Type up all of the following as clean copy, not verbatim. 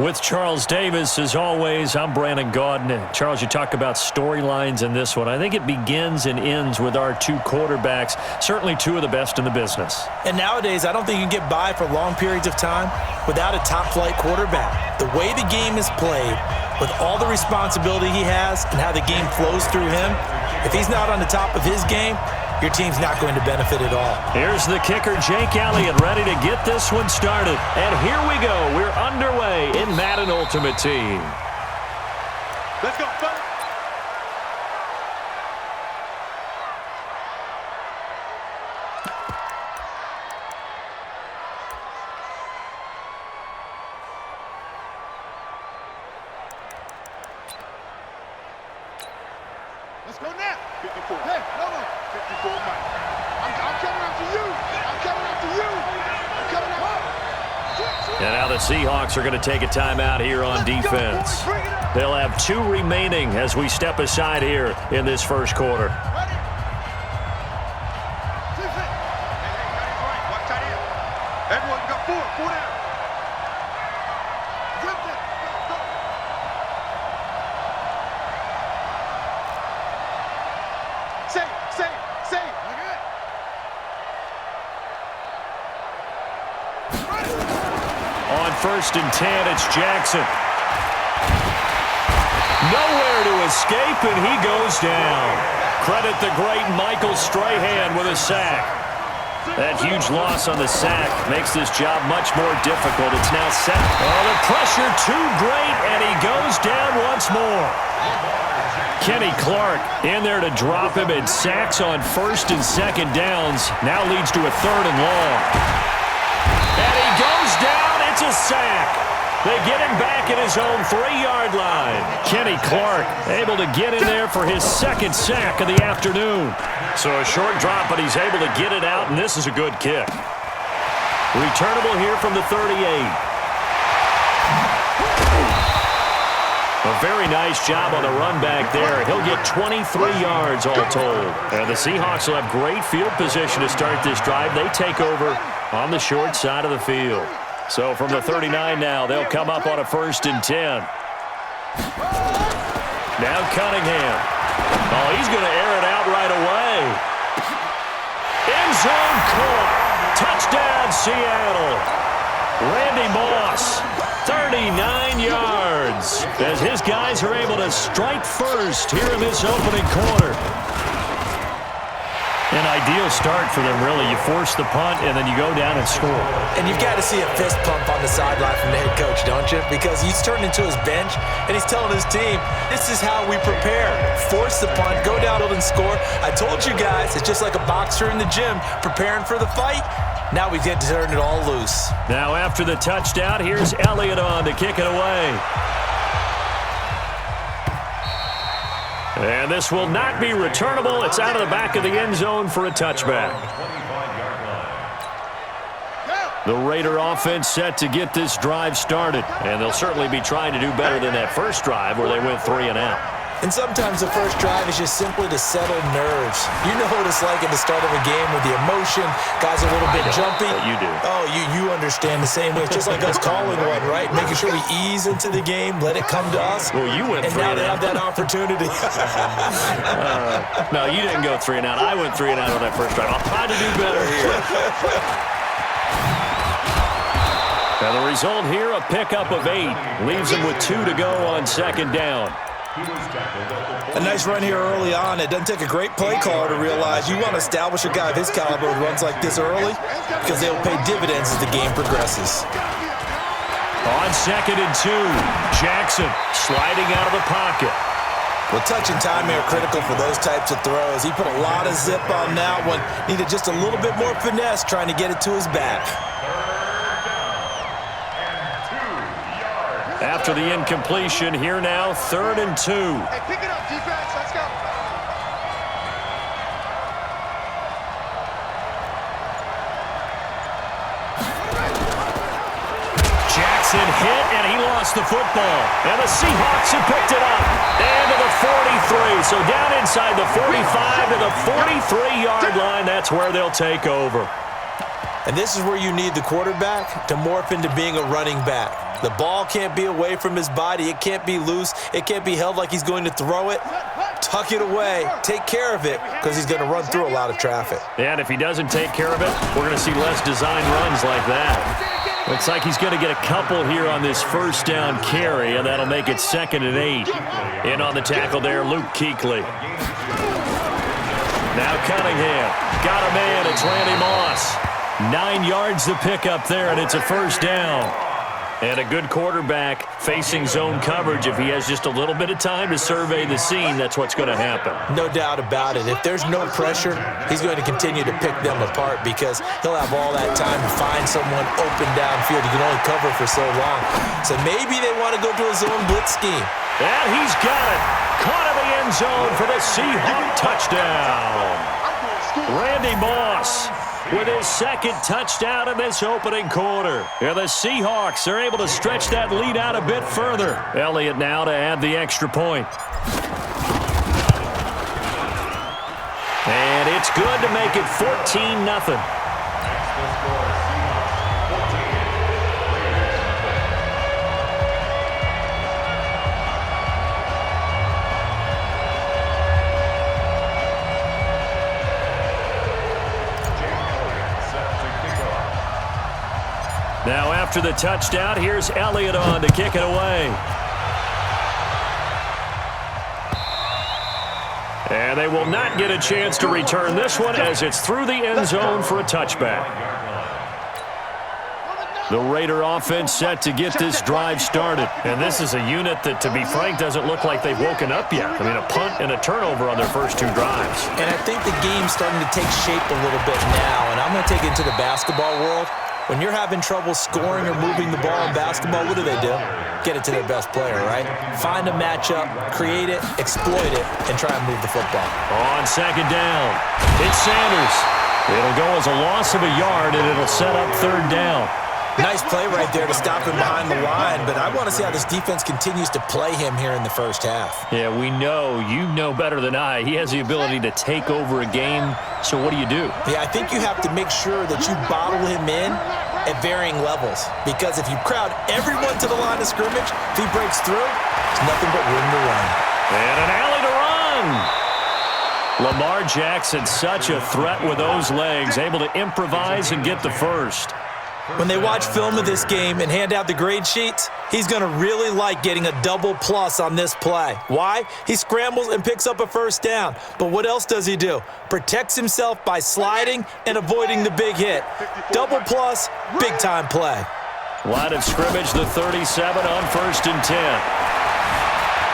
With Charles Davis, as always, I'm Brandon Gaudin. Charles, you talk about storylines in this one. I think it begins and ends with our two quarterbacks, certainly two of the best in the business. And nowadays, I don't think you can get by for long periods of time without a top-flight quarterback. The way the game is played, with all the responsibility he has and how the game flows through him, if he's not on the top of his game, your team's not going to benefit at all. Here's the kicker, Jake Elliott, ready to get this one started. And here we go. We're underway in Madden Ultimate Team. Let's go, fellas. Let's go now. 54. Hey, hold on. 54, Mike. I'm coming after you. I'm coming after you. I'm coming after you. And now the Seahawks are going to take a timeout here on defense. They'll have 2 remaining as we step aside here in this first quarter. Everyone got 4 down. On 1st and 10, it's Jackson. Nowhere to escape, and he goes down. Credit the great Michael Strahan with a sack. That huge loss on the sack makes this job much more difficult. It's now set. Oh, the pressure too great, and he goes down once more. Kenny Clark in there to drop him, and sacks on 1st and 2nd downs. Now leads to a 3rd and long. And he goes down. It's a sack. They get him back at his own 3-yard line. Kenny Clark able to get in there for his 2nd sack of the afternoon. So a short drop, but he's able to get it out, and this is a good kick. Returnable here from the 38. A very nice job on the run back there. He'll get 23 yards all told. And the Seahawks will have great field position to start this drive. They take over on the short side of the field. So from the 39 now, they'll come up on a 1st and 10. Now Cunningham. Oh, he's going to air it out right away. End zone caught. Touchdown, Seattle. Randy Moss, 39 yards, as his guys are able to strike first here in this opening quarter. An ideal start for them, really. You force the punt, and then you go down and score. And you've got to see a fist pump on the sideline from the head coach, don't you? Because he's turned into his bench, and he's telling his team, this is how we prepare. Force the punt, go down and score. I told you guys, it's just like a boxer in the gym preparing for the fight. Now we get to turn it all loose. Now after the touchdown, here's Elliott on to kick it away. And this will not be returnable. It's out of the back of the end zone for a touchback. The Raider offense set to get this drive started. And they'll certainly be trying to do better than that first drive where they went 3 and out. And sometimes the first drive is just simply to settle nerves. You know what it's like at the start of a game with the emotion. Guys are a little bit jumpy. You do. Oh, you understand the same way. It's just like us calling one, right? Making sure we ease into the game, let it come to us. Well, you went 3 and out. And now they have that opportunity. No, you didn't go 3 and out. I went 3 and out on that first drive. I'll try to do better here. Now the result here, a pickup of 8. Leaves him with 2 to go on 2nd down. A nice run here early on. It doesn't take a great play caller to realize you want to establish a guy of his caliber who runs like this early because they'll pay dividends as the game progresses. On 2nd and 2, Jackson sliding out of the pocket. Well, touch and timing are critical for those types of throws. He put a lot of zip on that one. Needed just a little bit more finesse trying to get it to his back. After the incompletion, here now, 3rd and 2. Hey, pick it up, defense. Let's go. Jackson hit, and he lost the football. And the Seahawks have picked it up. And to the 43. So down inside the 45 to the 43-yard line. That's where they'll take over. And this is where you need the quarterback to morph into being a running back. The ball can't be away from his body. It can't be loose. It can't be held like he's going to throw it. Tuck it away. Take care of it because he's going to run through a lot of traffic. And if he doesn't take care of it, we're going to see less design runs like that. Looks like he's going to get a couple here on this first down carry, and that'll make it 2nd and 8. In on the tackle there, Luke Kuechly. Now Cunningham. Got a man. It's Randy Moss. 9 yards to pick up there, and it's a first down. And a good quarterback facing zone coverage. If he has just a little bit of time to survey the scene, that's what's going to happen. No doubt about it. If there's no pressure, he's going to continue to pick them apart because he'll have all that time to find someone open downfield. He can only cover for so long. So maybe they want to go to a zone blitz scheme. And he's got it. Caught in the end zone for the Seahawks touchdown. Randy Moss with his 2nd touchdown in this opening quarter. And the Seahawks are able to stretch that lead out a bit further. Elliott now to add the extra point. And it's good to make it 14-0. Now after the touchdown, here's Elliott on to kick it away. And they will not get a chance to return this one as it's through the end zone for a touchback. The Raider offense set to get this drive started. And this is a unit that, to be frank, doesn't look like they've woken up yet. I mean, a punt and a turnover on their first 2 drives. And I think the game's starting to take shape a little bit now. And I'm going to take it into the basketball world. When you're having trouble scoring or moving the ball in basketball, what do? Get it to their best player, right? Find a matchup, create it, exploit it, and try and move the football. On 2nd down, it's Sanders. It'll go as a loss of a yard, and it'll set up 3rd down. Nice play right there to stop him behind the line, but I want to see how this defense continues to play him here in the first half. Yeah, we know. You know better than I. He has the ability to take over a game, so what do? Yeah, I think you have to make sure that you bottle him in at varying levels, because if you crowd everyone to the line of scrimmage, if he breaks through, there's nothing but room to run. And an alley to run. Lamar Jackson, such a threat with those legs, able to improvise and get the first. When they watch film of this game and hand out the grade sheets, he's going to really like getting a double plus on this play. Why? He scrambles and picks up a first down. But what else does he do? Protects himself by sliding and avoiding the big hit. Double plus, big-time play. Line of scrimmage, the 37 on 1st and 10.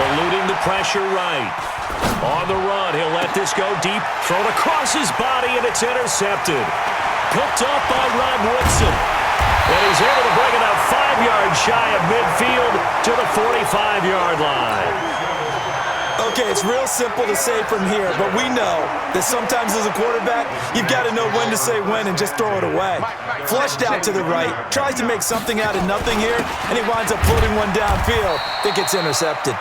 Eluding the pressure right. On the run, he'll let this go deep. Thrown across his body, and it's intercepted. Picked up by Rod Woodson. And he's able to bring it up 5 yards shy of midfield to the 45-yard line. Okay, it's real simple to say from here, but we know that sometimes as a quarterback, you've got to know when to say when and just throw it away. Flushed out to the right, tries to make something out of nothing here, and he winds up floating one downfield that gets intercepted.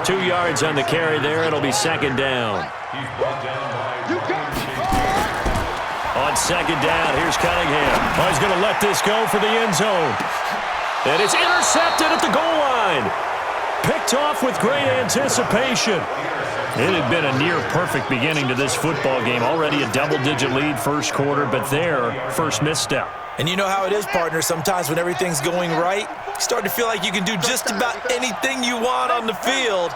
2 yards on the carry there. It'll be 2nd down. On 2nd down, here's Cunningham. Oh, he's going to let this go for the end zone. And it's intercepted at the goal line. Picked off with great anticipation. It had been a near-perfect beginning to this football game. Already a double-digit lead first quarter, but their first misstep. And you know how it is, partner. Sometimes when everything's going right, you start to feel like you can do just about anything you want on the field.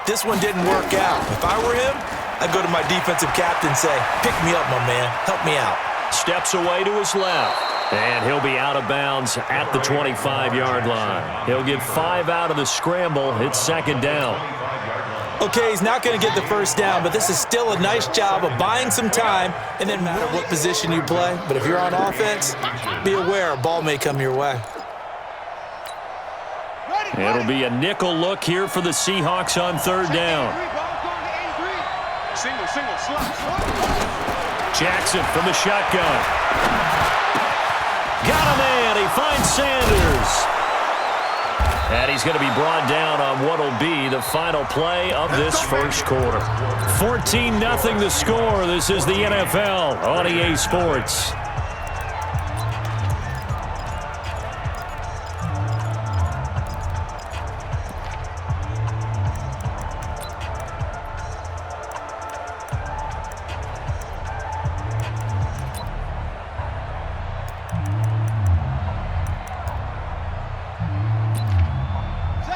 This one didn't work out. If I were him, I'd go to my defensive captain and say, pick me up, my man. Help me out. Steps away to his left. And he'll be out of bounds at the 25-yard line. He'll get 5 out of the scramble. It's 2nd down. Okay, he's not going to get the first down, but this is still a nice job of buying some time, and then no matter what position you play. But if you're on offense, be aware a ball may come your way. It'll be a nickel look here for the Seahawks on 3rd down. Single, slot. Jackson from the shotgun. Got a man. He finds Sanders. And he's going to be brought down on what will be the final play of this first quarter. 14-0 the score. This is the NFL on EA Sports.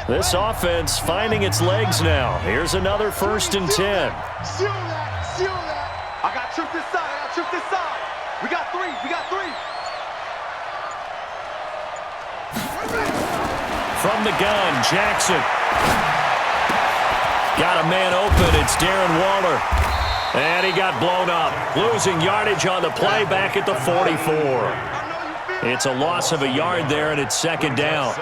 This offense finding its legs now. Here's another 1st and 10. Seal that. Seal that. I got trick this side. I got trick this side. We got three. We got three. From the gun, Jackson. Got a man open. It's Darren Waller. And he got blown up. Losing yardage on the play back at the 44. It's a loss of a yard there, and it's 2nd down.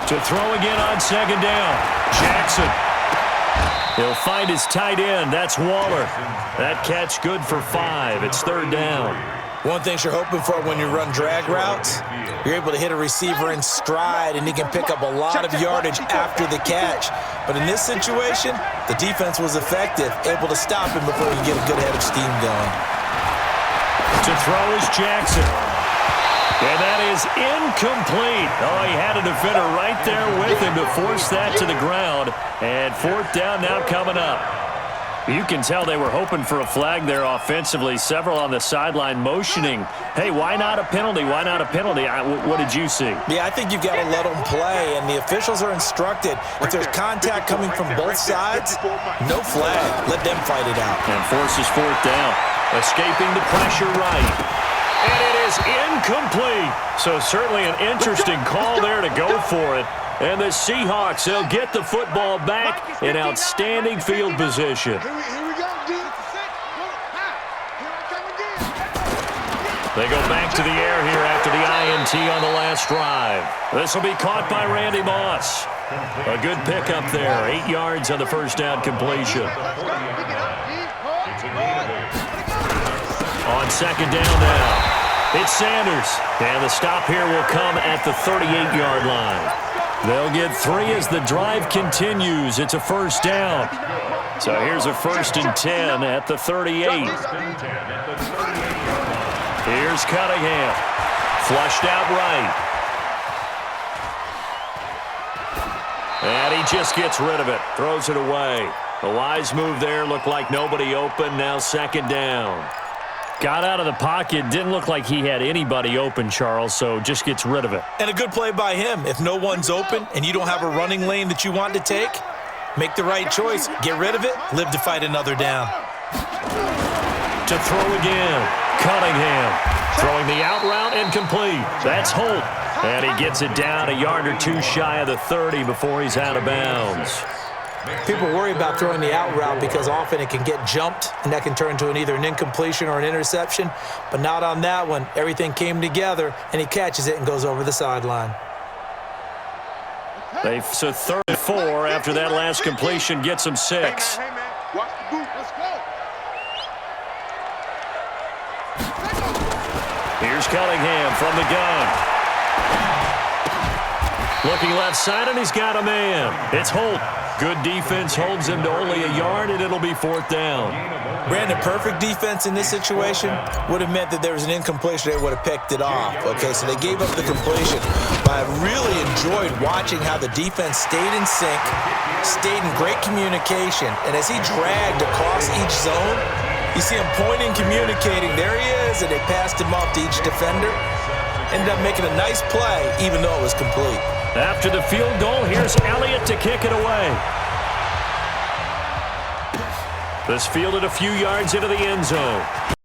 To throw again on 2nd down. Jackson. He'll find his tight end. That's Waller. That catch good for 5. It's 3rd down. One thing you're hoping for when you run drag routes, you're able to hit a receiver in stride, and he can pick up a lot of yardage after the catch. But in this situation, the defense was effective, able to stop him before he get a good head of steam going. To throw is Jackson. And that is incomplete. Oh, he had a defender right there with him to force that to the ground. And 4th down now coming up. You can tell they were hoping for a flag there offensively. Several on the sideline motioning. Hey, why not a penalty? Why not a penalty? What did you see? Yeah, I think you've got to let them play, and the officials are instructed. If there's contact coming from both sides, no flag. Let them fight it out. And forces 4th down. Escaping the pressure right. And it is incomplete. So certainly an interesting call there to go for it. And the Seahawks, they'll get the football back in outstanding field position. Here we go, dude. Here I come again. They go back to the air here after the INT on the last drive. This will be caught by Randy Moss. A good pickup there. 8 yards on the 1st down completion. On 2nd down now. It's Sanders. And the stop here will come at the 38-yard line. They'll get 3 as the drive continues. It's a 1st down. So here's a 1st and 10 at the 38. Here's Cunningham. Flushed out right. And he just gets rid of it. Throws it away. A wise move there. Looked like nobody open. Now 2nd down. Got out of the pocket. Didn't look like he had anybody open, Charles, so just gets rid of it. And a good play by him. If no one's open and you don't have a running lane that you want to take, make the right choice. Get rid of it. Live to fight another down. To throw again. Cunningham. Throwing the out route and complete. That's Holt. And he gets it down a yard or 2 shy of the 30 before he's out of bounds. People worry about throwing the out route because often it can get jumped, and that can turn into either an incompletion or an interception. But not on that one. Everything came together, and he catches it and goes over the sideline. So 3rd and 4 after that last completion gets him 6. Hey, man. Watch the boot. Let's go. Here's Cunningham from the gun. Looking left side, and he's got a man. It's Holt. Good defense holds him to only a yard, and it'll be 4th down. Brandon, perfect defense in this situation would have meant that there was an incompletion. They would have picked it off. Okay, so they gave up the completion. But I really enjoyed watching how the defense stayed in sync, stayed in great communication, and as he dragged across each zone, you see him pointing, communicating. There he is, and they passed him off to each defender. Ended up making a nice play, even though it was complete. After the field goal, here's Elliott to kick it away. This fielded a few yards into the end zone.